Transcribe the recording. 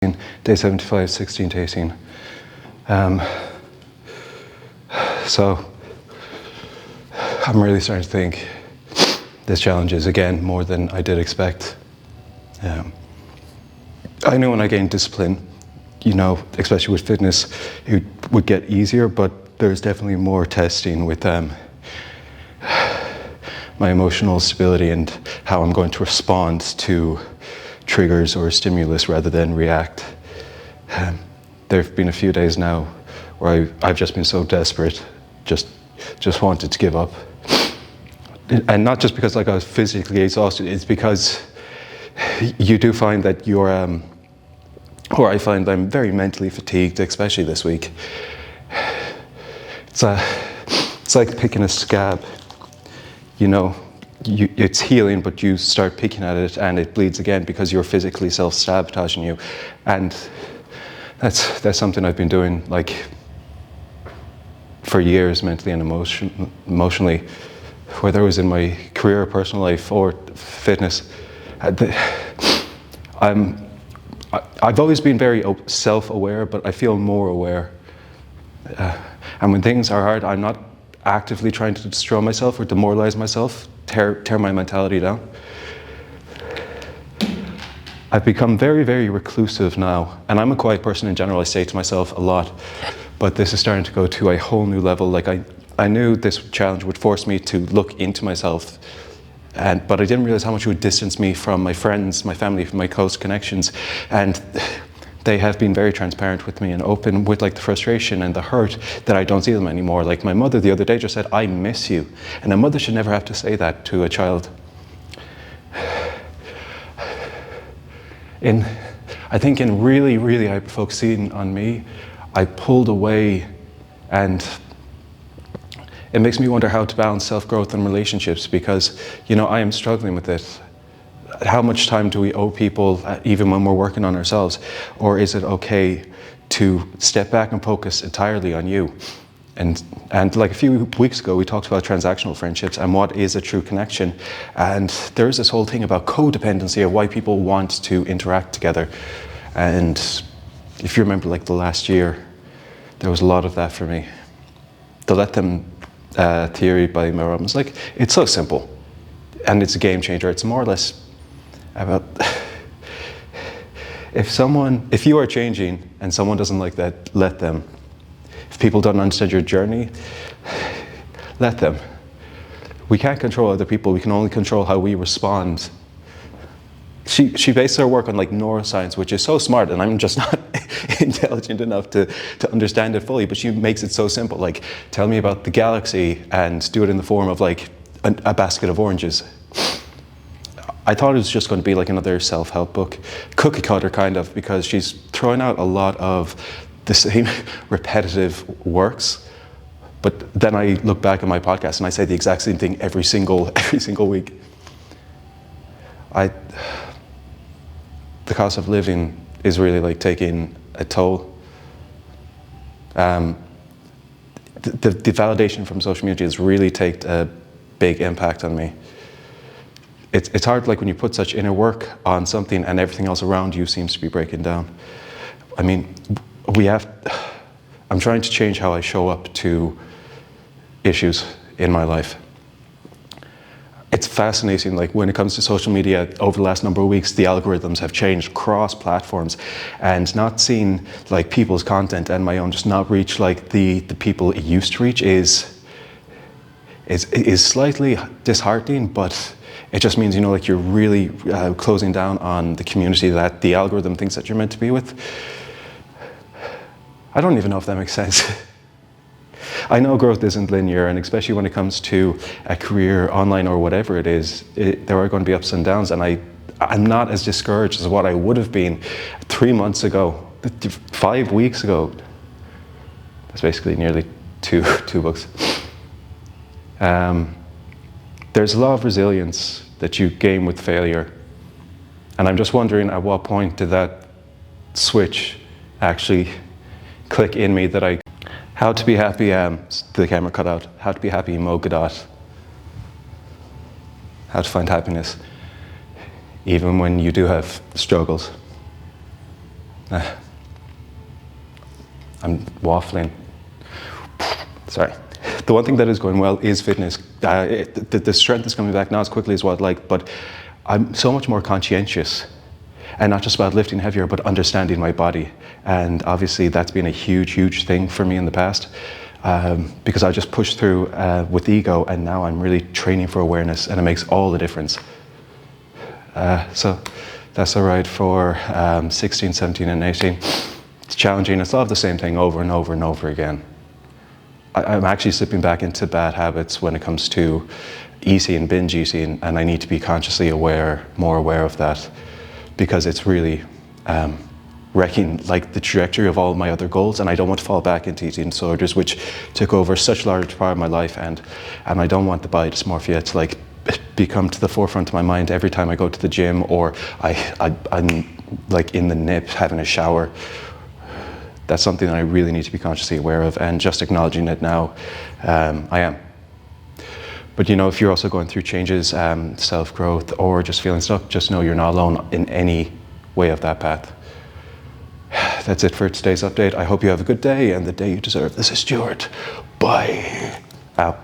day 75, 16 to 18. So I'm really starting to think this challenge is, again, more than I did expect. I know when I gained discipline, especially with fitness, it would get easier, but there's definitely more testing with my emotional stability and how I'm going to respond to triggers or stimulus rather than react. There have been a few days now where I've just been so desperate, just wanted to give up. And not just because I was physically exhausted, it's because you do find that or I find I'm very mentally fatigued, especially this week. It's like picking a scab. It's healing, but you start picking at it and it bleeds again because you're physically self-sabotaging you. And that's something I've been doing for years, mentally and emotionally, whether it was in my career, personal life, or fitness. I've always been very self-aware, but I feel more aware. And when things are hard, I'm not actively trying to destroy myself or demoralize myself, tear my mentality down. I've become very, very reclusive now, and I'm a quiet person in general. I say to myself a lot, but this is starting to go to a whole new level. I knew this challenge would force me to look into myself, but I didn't realize how much it would distance me from my friends, my family, from my close connections. And they have been very transparent with me and open with the frustration and the hurt that I don't see them anymore. My mother the other day just said, "I miss you." And a mother should never have to say that to a child. I think in really, really hyper-focusing on me, I pulled away, and it makes me wonder how to balance self-growth and relationships, because, I am struggling with it. How much time do we owe people, even when we're working on ourselves? Or is it okay to step back and focus entirely on you? And a few weeks ago, we talked about transactional friendships and what is a true connection. And there is this whole thing about codependency of why people want to interact together. And if you remember the last year, there was a lot of that for me. The let them theory by Miram is it's so simple. And it's a game changer. It's more or less about if you are changing and someone doesn't like that, let them. If people don't understand your journey, let them. We can't control other people. We can only control how we respond. She based her work on neuroscience, which is so smart, and I'm just not intelligent enough to understand it fully, but she makes it so simple. Tell me about the galaxy and do it in the form of a basket of oranges. I thought it was just going to be another self-help book, cookie cutter kind of, because she's throwing out a lot of the same repetitive works. But then I look back at my podcast and I say the exact same thing every single week. The cost of living is really taking a toll. The validation from social media has really taken a big impact on me. It's hard when you put such inner work on something and everything else around you seems to be breaking down. I mean, I'm trying to change how I show up to issues in my life. It's fascinating, when it comes to social media, over the last number of weeks, the algorithms have changed across platforms, and not seeing people's content and my own just not reach the people it used to reach is slightly disheartening, but it just means, you're really closing down on the community that the algorithm thinks that you're meant to be with. I don't even know if that makes sense. I know growth isn't linear, and especially when it comes to a career online or whatever it is, there are going to be ups and downs, and I'm not as discouraged as what I would have been 3 months ago, 5 weeks ago. That's basically nearly two books. There's a lot of resilience that you gain with failure, and I'm just wondering at what point did that switch actually click in me that How to be happy, the camera cut out. How to be happy, Mo Gadot. How to find happiness, even when you do have struggles. I'm waffling. Sorry. The one thing that is going well is fitness. The strength is coming back not as quickly as what I'd like, but I'm so much more conscientious, and not just about lifting heavier, but understanding my body. And obviously that's been a huge, huge thing for me in the past, because I just pushed through with ego, and now I'm really training for awareness, and it makes all the difference. So that's all right for 16, 17, and 18. It's challenging. It's all the same thing over and over and over again. I'm actually slipping back into bad habits when it comes to eating and binge eating, and I need to be consciously aware, more aware of that, because it's really wrecking like the trajectory of all my other goals, and I don't want to fall back into eating disorders, which took over such a large part of my life, and I don't want the body dysmorphia to like become to the forefront of my mind every time I go to the gym, or I'm like in the nip having a shower. That's something that I really need to be consciously aware of, and just acknowledging it now, I am. But you know, if you're also going through changes, self-growth, or just feeling stuck, just know you're not alone in any way of that path. That's it for today's update. I hope you have a good day and the day you deserve. This is Stuart. Bye. Ow.